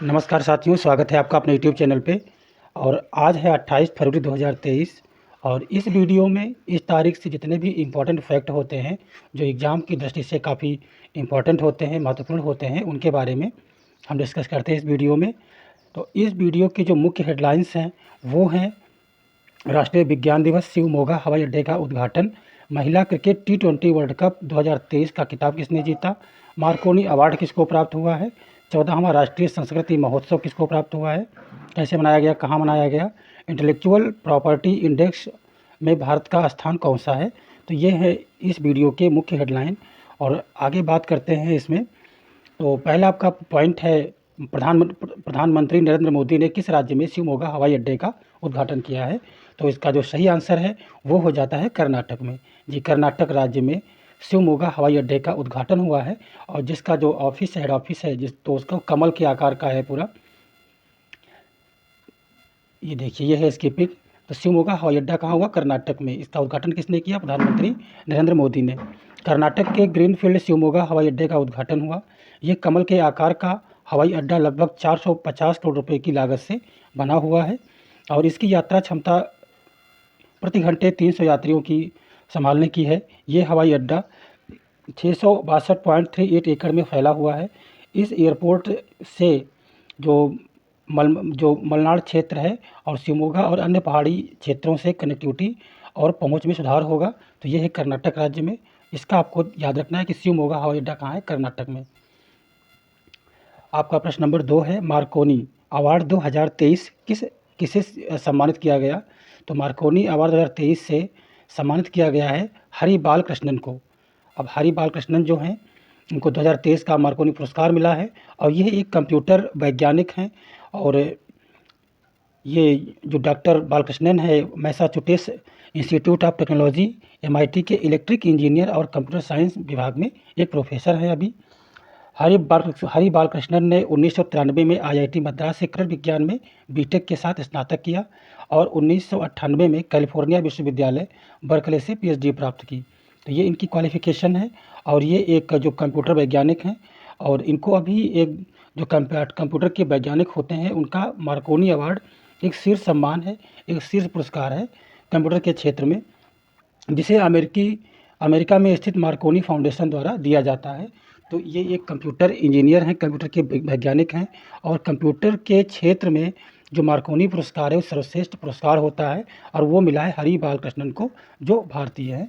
नमस्कार साथियों, स्वागत है आपका अपने यूट्यूब चैनल पे। और आज है 28 फरवरी 2023 और इस वीडियो में इस तारीख से जितने भी इम्पोर्टेंट फैक्ट होते हैं जो एग्ज़ाम की दृष्टि से काफ़ी इम्पोर्टेंट होते हैं, महत्वपूर्ण होते हैं, उनके बारे में हम डिस्कस करते हैं इस वीडियो में। तो इस वीडियो की जो मुख्य हेडलाइंस हैं वो हैं: राष्ट्रीय विज्ञान दिवस, शिव मोगा हवाई अड्डे का उद्घाटन, महिला क्रिकेट T20 वर्ल्ड कप 2023 का खिताब किसने जीता, मार्कोनी अवार्ड किसको प्राप्त हुआ है, 14वां राष्ट्रीय संस्कृति महोत्सव किसको प्राप्त हुआ है, कैसे मनाया गया, कहाँ मनाया गया, इंटेलेक्चुअल प्रॉपर्टी इंडेक्स में भारत का स्थान कौन सा है। तो ये है इस वीडियो के मुख्य हेडलाइन और आगे बात करते हैं इसमें। तो पहला आपका पॉइंट है, प्रधानमंत्री नरेंद्र मोदी ने किस राज्य में शिव मोगा हवाई अड्डे का उद्घाटन किया है। तो इसका जो सही आंसर है वो हो जाता है कर्नाटक में। जी, कर्नाटक राज्य में शिव मोगा हवाई अड्डे का उद्घाटन हुआ है और जिसका जो ऑफिस हेड ऑफिस है तो उसका कमल के आकार का है पूरा। ये देखिए, ये है इसकी पिक। तो शिव मोगा हवाई अड्डा कहाँ हुआ? कर्नाटक में। इसका उद्घाटन किसने किया? प्रधानमंत्री नरेंद्र मोदी ने। कर्नाटक के ग्रीनफील्ड शिव मोगा हवाई अड्डे का उद्घाटन हुआ। ये कमल के आकार का हवाई अड्डा लगभग 450 करोड़ रुपए की लागत से बना हुआ है और इसकी यात्रा क्षमता प्रति घंटे 300 यात्रियों की संभालने की है। ये हवाई अड्डा 662.38 एकड़ में फैला हुआ है। इस एयरपोर्ट से जो मलनाड क्षेत्र है और शिवमोगा और अन्य पहाड़ी क्षेत्रों से कनेक्टिविटी और पहुंच में सुधार होगा। तो ये है कर्नाटक राज्य में। इसका आपको याद रखना है कि शिवमोगा हवाई अड्डा कहाँ है? कर्नाटक में। आपका प्रश्न नंबर 2 है, मार्कोनी अवार्ड 2023 किसे सम्मानित किया गया। तो मार्कोनी अवार्ड 2023 से सम्मानित किया गया है हरि बालकृष्णन को। अब हरि बालकृष्णन जो हैं उनको 2023 का मार्कोनी पुरस्कार मिला है और यह एक कंप्यूटर वैज्ञानिक हैं और ये जो डॉक्टर बालकृष्णन है Massachusetts institute of technology MIT के इलेक्ट्रिक इंजीनियर और कंप्यूटर साइंस विभाग में एक प्रोफेसर हैं अभी। हरि बालकृष्णन ने 1993 में IIT मद्रास से कृषि विज्ञान में BTech के साथ स्नातक किया और 1998 में कैलिफोर्निया विश्वविद्यालय बर्कले से PhD प्राप्त की। तो ये इनकी क्वालिफिकेशन है और ये एक जो कंप्यूटर वैज्ञानिक हैं और इनको अभी एक जो कंप्यूटर के वैज्ञानिक होते हैं उनका मार्कोनी अवार्ड एक शीर्ष सम्मान है, एक शीर्ष पुरस्कार है कंप्यूटर के क्षेत्र में, जिसे अमेरिका में स्थित मार्कोनी फाउंडेशन द्वारा दिया जाता है। तो ये एक कंप्यूटर इंजीनियर हैं, कंप्यूटर के वैज्ञानिक हैं और कंप्यूटर के क्षेत्र में जो मार्कोनी पुरस्कार है वो सर्वश्रेष्ठ पुरस्कार होता है और वो मिला है हरि बालकृष्णन को जो भारतीय हैं।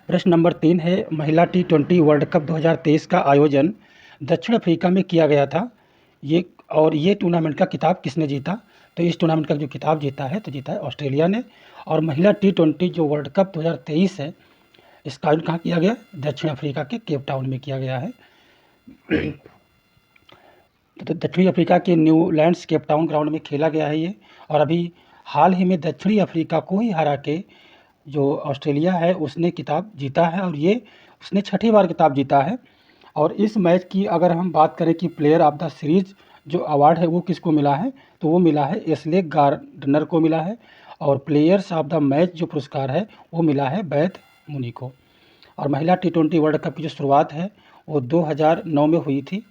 प्रश्न नंबर 3 है, महिला T20 वर्ल्ड कप 2023 का आयोजन दक्षिण अफ्रीका में किया गया था। ये टूर्नामेंट का खिताब किसने जीता? तो इस टूर्नामेंट का जो खिताब जीता है तो जीता है ऑस्ट्रेलिया ने। और महिला T20 जो वर्ल्ड कप 2023 है इसका आयोजन कहाँ किया गया? दक्षिण अफ्रीका के केप टाउन में किया गया है। तो दक्षिणी अफ्रीका के न्यूलैंड्स केप टाउन ग्राउंड में खेला गया है ये। और अभी हाल ही में दक्षिणी अफ्रीका को ही हरा के जो ऑस्ट्रेलिया है उसने खिताब जीता है और ये उसने 6ठी बार खिताब जीता है। और इस मैच की अगर हम बात करें कि प्लेयर ऑफ द सीरीज़ जो अवार्ड है वो किसको मिला है, तो वो मिला है एशले गार्डनर को मिला है। और प्लेयर्स ऑफ द मैच जो पुरस्कार है वो मिला है बैथ मुनी को। और महिला T20 वर्ल्ड कप की जो शुरुआत है वो 2009 में हुई थी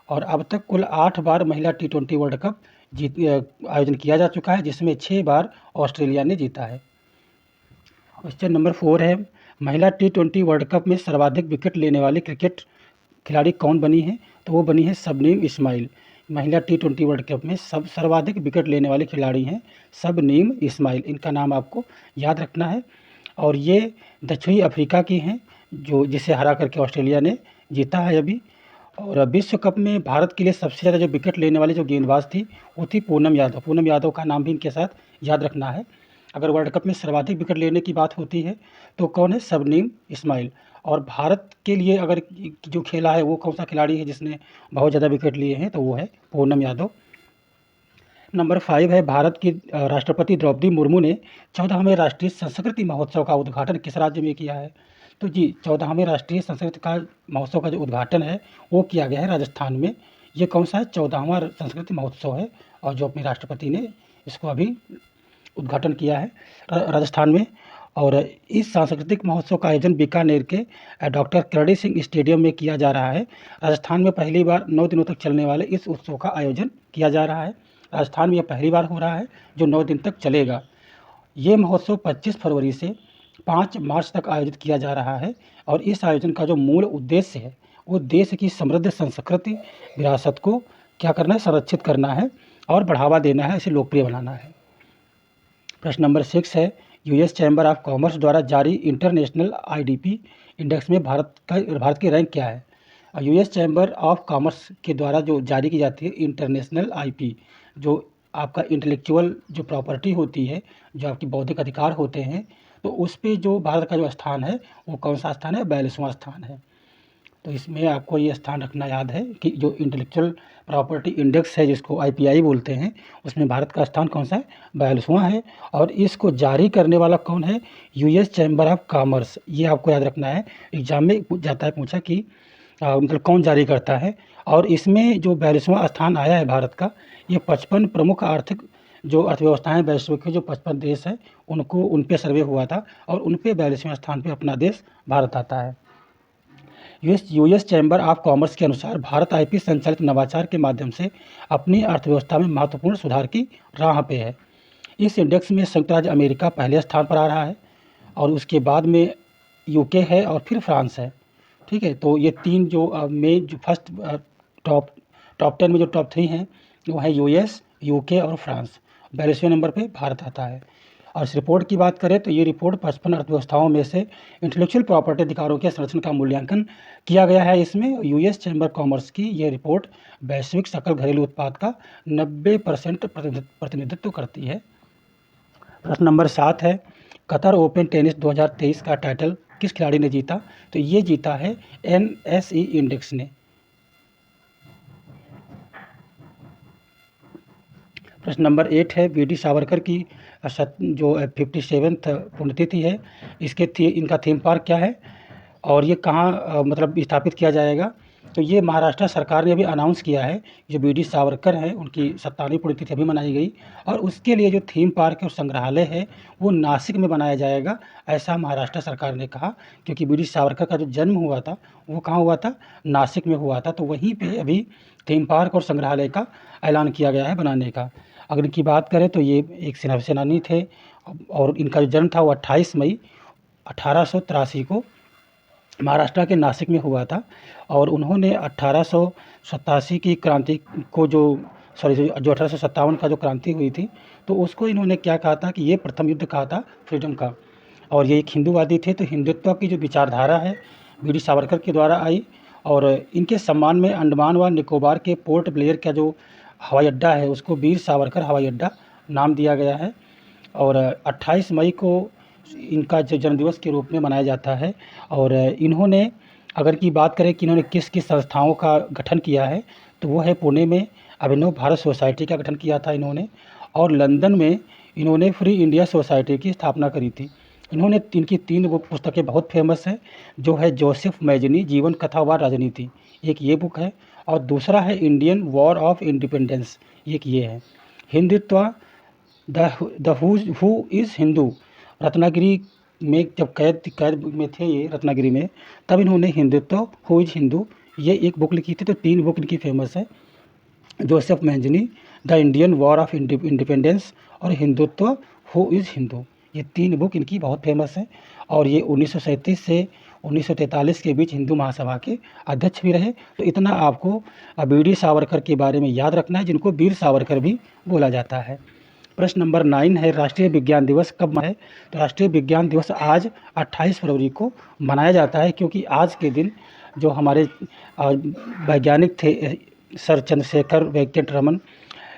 और अब तक कुल 8 बार महिला T20 वर्ल्ड कप आयोजन किया जा चुका है, जिसमें 6 बार ऑस्ट्रेलिया ने जीता है। क्वेश्चन नंबर 4 है, महिला T20 वर्ल्ड कप में सर्वाधिक विकेट लेने वाली क्रिकेट खिलाड़ी कौन बनी है? तो वो बनी है शबनीम इस्माइल। महिला T20 वर्ल्ड कप में सर्वाधिक विकेट लेने वाले खिलाड़ी हैं शबनीम इस्माइल, इनका नाम आपको याद रखना है। और ये दक्षिणी अफ्रीका की हैं जिसे हरा करके ऑस्ट्रेलिया ने जीता है अभी। और विश्व कप में भारत के लिए सबसे ज़्यादा जो विकेट लेने वाली जो गेंदबाज थी वो थी पूनम यादव। पूनम यादव का नाम भी इनके साथ याद रखना है। अगर वर्ल्ड कप में सर्वाधिक विकेट लेने की बात होती है तो कौन है? शबनीम इस्माइल। और भारत के लिए अगर जो खेला है वो कौन सा खिलाड़ी है जिसने बहुत ज़्यादा विकेट लिए हैं? तो वो है पूनम यादव। नंबर 5 है, भारत की राष्ट्रपति द्रौपदी मुर्मू ने 14वें राष्ट्रीय संस्कृति महोत्सव का उद्घाटन किस राज्य में किया है? तो जी, 14वें राष्ट्रीय संस्कृत का महोत्सव का जो उद्घाटन है वो किया गया है राजस्थान में। ये कौन सा है? 14वां संस्कृति महोत्सव है और जो अपने राष्ट्रपति ने इसको अभी उद्घाटन किया है राजस्थान में। और इस सांस्कृतिक महोत्सव का आयोजन बीकानेर के डॉक्टर करणी सिंह स्टेडियम में किया जा रहा है। राजस्थान में पहली बार 9 दिनों तक चलने वाले इस उत्सव का आयोजन किया जा रहा है। राजस्थान में यह पहली बार हो रहा है जो 9 दिन तक चलेगा। ये महोत्सव 25 फरवरी से 5 मार्च तक आयोजित किया जा रहा है और इस आयोजन का जो मूल उद्देश्य है वो देश की समृद्ध संस्कृति विरासत को क्या करना है, संरक्षित करना है और बढ़ावा देना है, इसे लोकप्रिय बनाना है। प्रश्न नंबर 6 है, यूएस चैम्बर ऑफ कॉमर्स द्वारा जारी इंटरनेशनल आईडीपी इंडेक्स में भारत की रैंक क्या है? यूएस चैम्बर ऑफ कॉमर्स के द्वारा जो जारी की जाती है इंटरनेशनल आईपी, जो आपका इंटेलेक्चुअल जो प्रॉपर्टी होती है, जो आपकी बौद्धिक अधिकार होते हैं, तो उस पे जो भारत का जो स्थान है वो कौन सा स्थान है? 42वां स्थान है। तो इसमें आपको ये स्थान रखना याद है कि जो इंटेलेक्चुअल प्रॉपर्टी इंडेक्स है जिसको आईपीआई बोलते हैं, उसमें भारत का स्थान कौन सा है? 42वां है। और इसको जारी करने वाला कौन है? US chamber of commerce. ये आपको याद रखना है, एग्जाम में जाता है पूछा कि मतलब कौन जारी करता है। और इसमें जो 42वां स्थान आया है भारत का, ये 55 प्रमुख आर्थिक जो अर्थव्यवस्थाएं वैश्विक के जो 55 देश हैं उनको उन पे सर्वे हुआ था और उन पे 42वें स्थान पे अपना देश भारत आता है। यूएस चैम्बर ऑफ कॉमर्स के अनुसार भारत आईपी संचालित नवाचार के माध्यम से अपनी अर्थव्यवस्था में महत्वपूर्ण सुधार की राह पे है। इस इंडेक्स में संयुक्त राज्य अमेरिका पहले स्थान पर आ रहा है और उसके बाद में यूके है और फिर फ्रांस है। ठीक है, तो ये तीन जो में जो फर्स्ट टॉप 10 में जो टॉप 3 हैं वो है यूएस, यूके और फ्रांस। 42वें नंबर पे भारत आता है। और इस रिपोर्ट की बात करें तो ये रिपोर्ट 55 अर्थव्यवस्थाओं में से इंटेलेक्चुअल प्रॉपर्टी अधिकारों के संरक्षण का मूल्यांकन किया गया है। इसमें यूएस चैम्बर कॉमर्स की ये रिपोर्ट वैश्विक सकल घरेलू उत्पाद का 90% प्रतिनिधित्व करती है। प्रश्न नंबर 7 है, कतर ओपन टेनिस 2023 का टाइटल किस खिलाड़ी ने जीता? तो ये जीता है एनएसई इंडेक्स ने। प्रश्न नंबर 8 है, वीडी सावरकर की जो 57th पुण्यतिथि है, इनका थीम पार्क क्या है और ये कहाँ मतलब स्थापित किया जाएगा? तो ये महाराष्ट्र सरकार ने अभी अनाउंस किया है, जो वीडी सावरकर हैं उनकी 57वीं पुण्यतिथि अभी मनाई गई और उसके लिए जो थीम पार्क और संग्रहालय है वो नासिक में बनाया जाएगा, ऐसा महाराष्ट्र सरकार ने कहा। क्योंकि वीडी सावरकर का जो जन्म हुआ था वो कहाँ हुआ था? नासिक में हुआ था। तो वहीं पे अभी थीम पार्क और संग्रहालय का ऐलान किया गया है बनाने का। अगर इनकी बात करें तो ये एक सेनानी थे और इनका जो जन्म था वो 28 मई 1883 को महाराष्ट्र के नासिक में हुआ था और उन्होंने 1887 की क्रांति को जो 1857 का जो क्रांति हुई थी तो उसको इन्होंने क्या कहा था कि ये प्रथम युद्ध कहा था फ्रीडम का। और ये एक हिंदूवादी थे, तो हिंदुत्व की जो विचारधारा है वीडी सावरकर के द्वारा आई और इनके सम्मान में अंडमान व निकोबार के पोर्ट ब्लेयर का जो हवाई अड्डा है उसको वीर सावरकर हवाई अड्डा नाम दिया गया है। और 28 मई को इनका जो जन्मदिवस के रूप में मनाया जाता है। और इन्होंने अगर की बात करें कि इन्होंने किस किस संस्थाओं का गठन किया है तो वो है पुणे में अभिनव भारत सोसाइटी का गठन किया था इन्होंने और लंदन में इन्होंने फ्री इंडिया सोसाइटी की स्थापना करी थी। इन्होंने इनकी 3 बुक पुस्तकें बहुत फेमस है, जो है जोसेफ मैजनी जीवन कथा व राजनीति, एक ये बुक है और दूसरा है इंडियन वॉर ऑफ इंडिपेंडेंस, एक ये है। Hindutva the who is Hindu, Ratnagiri में जब कैद में थे ये रत्नागिरी में, तब इन्होंने हिंदुत्व हु इज़ हिंदू ये एक बुक लिखी थी। तो 3 बुक इनकी फेमस है, Joseph Mazzini, the Indian war of independence और हिंदुत्व हु इज़ हिंदू, ये 3 बुक इनकी बहुत फेमस है। और ये 1937 से 1943 के बीच हिंदू महासभा के अध्यक्ष भी रहे। तो इतना आपको वीडी सावरकर के बारे में याद रखना है, जिनको वीर सावरकर भी बोला जाता है। प्रश्न नंबर 9 है, राष्ट्रीय विज्ञान दिवस कब है? तो राष्ट्रीय विज्ञान दिवस आज 28 फरवरी को मनाया जाता है, क्योंकि आज के दिन जो हमारे वैज्ञानिक थे सर चंद्रशेखर वेंकट रमन,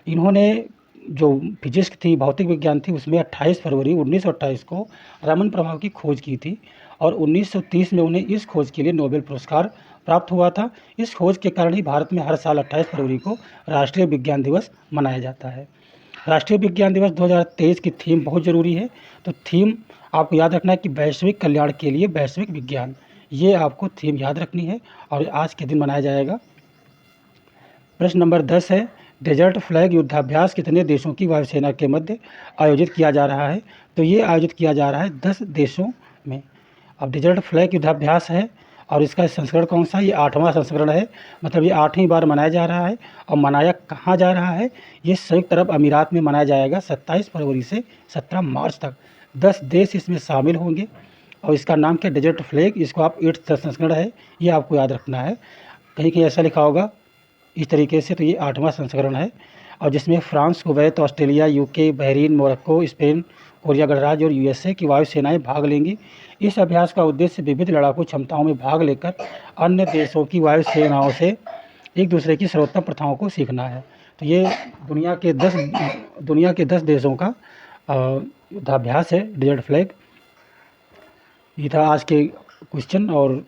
इन्होंने जो फिजिक्स थी, भौतिक विज्ञान थी, उसमें 28 फरवरी 1928 को रमन प्रभाव की खोज की थी और 1930 में उन्हें इस खोज के लिए नोबेल पुरस्कार प्राप्त हुआ था। इस खोज के कारण ही भारत में हर साल 28 फरवरी को राष्ट्रीय विज्ञान दिवस मनाया जाता है। राष्ट्रीय विज्ञान दिवस 2023 की थीम बहुत ज़रूरी है, तो थीम आपको याद रखना है कि वैश्विक कल्याण के लिए वैश्विक विज्ञान, ये आपको थीम याद रखनी है और आज के दिन मनाया जाएगा। प्रश्न नंबर 10 है, डेजर्ट फ्लैग युद्धाभ्यास कितने देशों की वायुसेना के मध्य आयोजित किया जा रहा है? तो ये आयोजित किया जा रहा है 10 देशों में। अब डेजर्ट फ्लैग युद्धाभ्यास है और इसका संस्करण कौन सा है? ये 8वां संस्करण है, मतलब ये 8वीं बार मनाया जा रहा है। और मनाया कहाँ जा रहा है? ये संयुक्त अरब अमीरात में मनाया जाएगा 27 फरवरी से 17 मार्च तक। 10 देश इसमें शामिल होंगे और इसका नाम क्या? Desert flag. इसको आप 8th संस्करण है, ये आपको याद रखना है। कहीं कहीं ऐसा लिखा होगा इस तरीके से, तो ये 8वां संस्करण है। और जिसमें France, Kuwait, Australia, UK, Bahrain, Morocco, Spain, Korea गणराज्य और यूएसए की वायुसेनाएं भाग लेंगी। इस अभ्यास का उद्देश्य विविध लड़ाकू क्षमताओं में भाग लेकर अन्य देशों की वायुसेनाओं से एक दूसरे की सर्वोत्तम प्रथाओं को सीखना है। तो ये दुनिया के 10 देशों का युद्धाभ्यास है, डेजर्ट फ्लैग। ये था आज के क्वेश्चन, और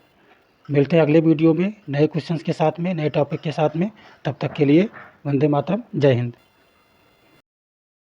मिलते हैं अगले वीडियो में नए क्वेश्चंस के साथ में, नए टॉपिक के साथ में। तब तक के लिए वंदे मातरम, जय हिंद।